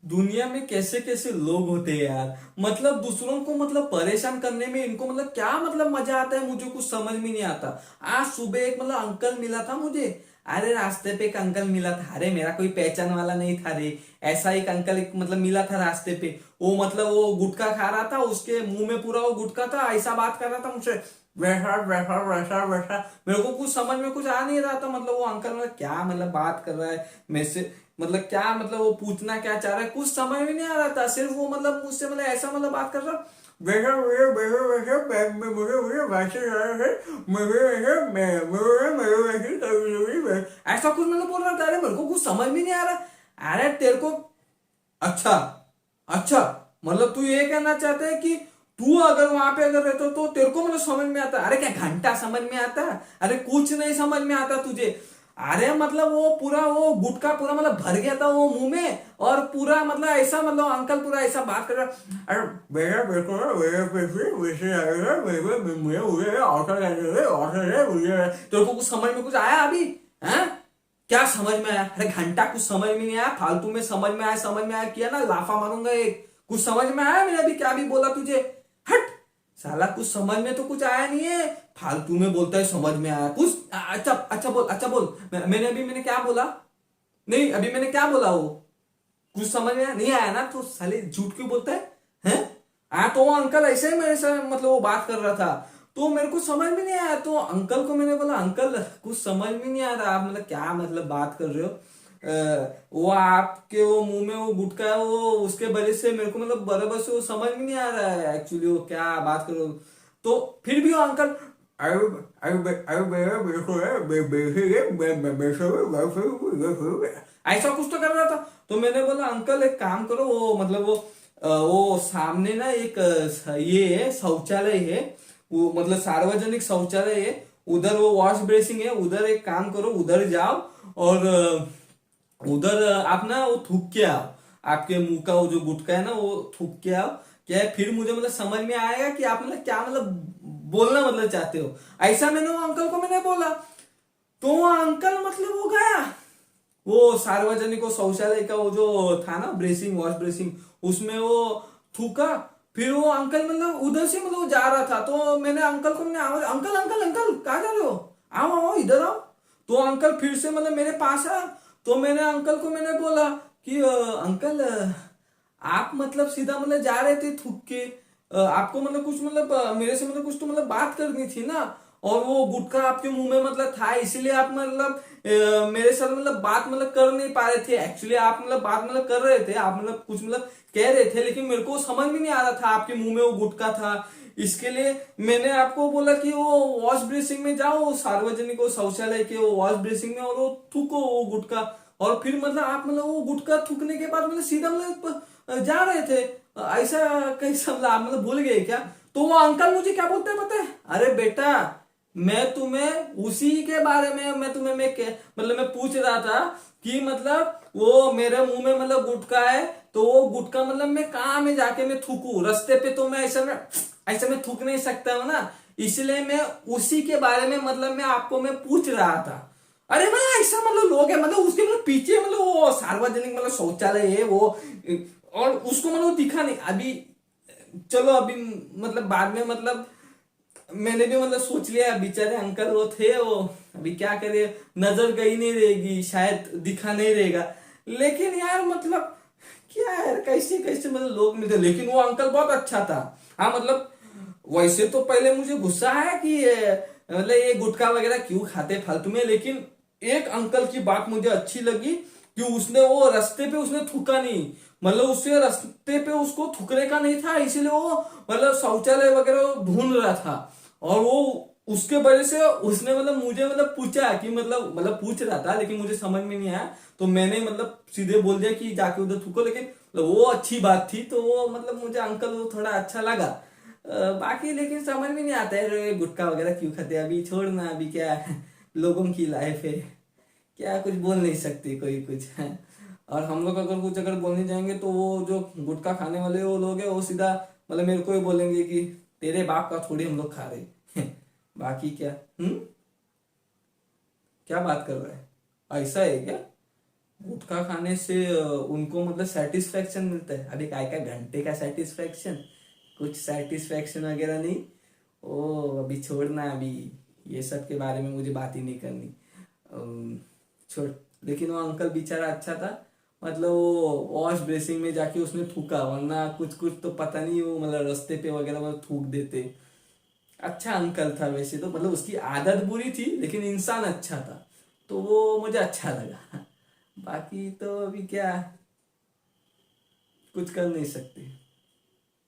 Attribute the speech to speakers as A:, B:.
A: दुनिया में कैसे कैसे लोग होते हैं यार। मतलब दूसरों को मतलब परेशान करने में इनको मतलब क्या मतलब मजा आता है, मुझे कुछ समझ में नहीं आता। आज सुबह एक मतलब अंकल मिला था मुझे। अरे रास्ते पे एक अंकल मिला था, अरे मेरा कोई पहचान वाला नहीं था रे। ऐसा एक अंकल एक मतलब मिला था रास्ते पे। वो मतलब वो गुटखा खा रहा था, उसके मुंह में पूरा वो गुटखा था, ऐसा बात कर रहा था मुझसे। वैसा वैसा वैसा वैसा। मेरे को कुछ समझ में कुछ आ नहीं रहा था, मतलब वो अंकल मतलब क्या मतलब बात कर रहा है मेरे से। मतलब क्या मतलब वो पूछना क्या चाह रहा है कुछ समझ में नहीं आ रहा था। सिर्फ वो मतलब मुझसे मतलब ऐसा मतलब बात कर रहा। वैसा वैसा वैसा वैसा मुझे मुझे वैसे मुझे वैसे मैं वैसे ऐसा कुछ मतलब बोल रहा था। अरे मेरे को कुछ समझ में नहीं आ रहा। अरे तेरे को अच्छा अच्छा, मतलब तू ये कहना चाहता है कि तू अगर वहां पे अगर रहता तो तेरे को मतलब समझ में आता। अरे क्या घंटा समझ में आता? अरे कुछ नहीं समझ में आता तुझे। अरे मतलब वो पूरा वो गुटखा पूरा मतलब भर गया था वो मुंह में, और पूरा मतलब ऐसा मतलब अंकल पूरा ऐसा बात कर रहा। अरे मेरा बेटा मेरे पैसे वैसे आएगा मेरे मुझे मुझे ऑर्डर है ऑर्डर है मुझे। तेरे को कुछ समझ में कुछ आया अभी? हैं? क्या समझ में आया? अरे घंटा कुछ समझ में नहीं आया, फालतू में समझ में आया समझ में आया किया ना लाफा मारूंगा एक। कुछ समझ में आया मैंने अभी क्या भी बोला तुझे? हट। साला कुछ समझ में तो कुछ आया नहीं है, फालतू में बोलता है समझ में आया कुछ। अच्छा अच्छा बोल अच्छा बोल। मैंने अभी मैंने क्या बोला? नहीं अभी मैंने क्या बोला वो? कुछ समझ में नहीं आया ना तो साले झूठ क्यों बोलता है? हैं? तो वो अंकल ऐसे ही मेरे से मतलब वो बात कर रहा था, तो मेरे को समझ में नहीं आया। तो अंकल को मैंने बोला अंकल कुछ समझ में नहीं आ रहा, आप मतलब क्या मतलब बात कर रहे हो? वो आपके वो मुंह में वो गुटखा है वो उसके वजह से मेरे को मतलब बराबर से वो समझ में नहीं आ रहा है एक्चुअली वो क्या बात कर रहे हो। तो फिर भी वो अंकल अरे अरे अरे मेरे को है ऐसा कुछ तो कर रहा था। तो मैंने बोला अंकल एक काम करो, वो मतलब वो सामने ना एक ये है शौचालय है, वो मतलब सार्वजनिक शौचालय है। उधर वो वॉश बेसिंग है, उधर एक काम करो उधर जाओ, और उधर आप ना वो थूक के आओ। आपके मुंह का वो जो गुटखा है ना वो थूक के आओ। क्या है फिर मुझे मतलब समझ में आएगा कि आप मतलब क्या मतलब बोलना मतलब चाहते हो। ऐसा मैंने वो अंकल को मैंने बोला। तो वो अंकल मतलब वो गया वो सार्वजनिक वो शौचालय का वो जो था ना ब्रेसिंग वॉश ब्रेसिंग, उसमें वो थूका। फिर वो अंकल मतलब उधर से मतलब वो जा रहा था, तो मैंने अंकल को मैंने आवाज अंकल अंकल अंकल कहाँ जा रहे हो? आओ आओ इधर आओ। तो अंकल फिर से मतलब मेरे पास आया। तो मैंने अंकल को मैंने बोला कि अंकल आप मतलब सीधा मतलब जा रहे थे थूक के, आपको मतलब कुछ मतलब मेरे से मतलब कुछ तो मतलब बात करनी थी ना, और वो गुटखा आपके मुंह में मतलब था इसीलिए आप मतलब मेरे साथ मतलब बात मतलब कर नहीं पा रहे थे। एक्चुअली आप मतलब बात मतलब कर रहे थे, आप मतलब कुछ मतलब कह रहे थे, लेकिन मेरे को समझ में नहीं आ रहा था आपके मुंह में वो गुटखा था। इसके लिए मैंने आपको बोला कि वो वॉश बेसिन में जाओ, सार्वजनिक वो शौचालय के वो वॉश बेसिन में, और वो थूको वो गुटखा। और फिर मतलब आप मतलब वो गुटखा थूकने के बाद मतलब सीधा मतलब जा रहे थे। ऐसा कैसा मतलब आप मतलब भूल गए क्या? तो वो अंकल मुझे क्या बोलते हैं पता है? अरे बेटा मैं तुम्हें उसी के बारे में मैं तुम्हें मतलब मैं पूछ रहा था कि मतलब वो मेरे मुंह में मतलब गुटखा है, तो वो गुटखा मतलब मैं कहाँ में जाके मैं थूकूं रास्ते पे? तो मैं ऐसा मैं थूक नहीं सकता हूँ ना, इसलिए मैं उसी के बारे में मतलब मैं आपको मैं पूछ रहा था। अरे मतलब ऐसा मतलब लोग है मतलब उसके मतलब पीछे मतलब वो सार्वजनिक मतलब शौचालय है वो, और उसको मतलब दिखा नहीं अभी। चलो अभी मतलब बाद में मतलब मैंने भी मतलब सोच लिया बेचारे अंकल वो थे वो, अभी क्या करे, नजर गई नहीं रहेगी शायद दिखा नहीं रहेगा। लेकिन यार मतलब क्या यार कैसे कैसे मतलब लोग मिलते, लेकिन वो अंकल बहुत अच्छा था। हाँ मतलब वैसे तो पहले मुझे गुस्सा आया कि मतलब ये गुटखा वगैरह क्यों खाते फालतू में, लेकिन एक अंकल की बात मुझे अच्छी लगी कि उसने वो रास्ते पे उसने थूका नहीं। मतलब उससे रास्ते पे उसको थूकने का नहीं था, इसीलिए वो मतलब शौचालय वगैरह वो ढूंढ रहा था। और वो उसके वजह से उसने मतलब मुझे मतलब पूछा कि मतलब पूछ रहा था, लेकिन मुझे समझ में नहीं आया। तो मैंने मतलब सीधे बोल दिया कि जाके उधर थूको, लेकिन मतलब वो अच्छी बात थी, तो वो मतलब मुझे अंकल वो थोड़ा अच्छा लगा। बाकी लेकिन समझ में नहीं आता है रे, गुटखा वगैरह क्यों खाते हैं? अभी छोड़ना, अभी क्या है, लोगों की लाइफ है, क्या कुछ बोल नहीं सकते कोई कुछ है। और हम लोग अगर कुछ अगर बोलने जाएंगे तो वो जो गुटखा खाने वाले वो लोग हैं वो सीधा मतलब मेरे को ही बोलेंगे कि तेरे बाप का थोड़ी हम लोग खा रहे हैं। बाकी क्या? क्या बात कर रहा है? ऐसा है क्या? गुटखा खाने से उनको मतलब सेटिस्फेक्शन मिलता है। अभी काय काय घंटे का सेटिस्फेक्शन, कुछ सेटिस्फेक्शन वगैरह नहीं। ओ अभी छोड़ना, अभी ये सब के बारे में मुझे बात ही नहीं करनी। छोड़। लेकिन वो अंकल बेचारा अच्छा था, मतलब वो वॉश बेसिन में जाके उसने थूका, वरना कुछ कुछ तो पता नहीं, वो मतलब रास्ते पे वगैरह वो थूक देते। अच्छा अंकल था वैसे तो, मतलब उसकी आदत बुरी थी लेकिन इंसान अच्छा था, तो वो मुझे अच्छा लगा। बाकी तो अभी क्या, कुछ कर नहीं सकते।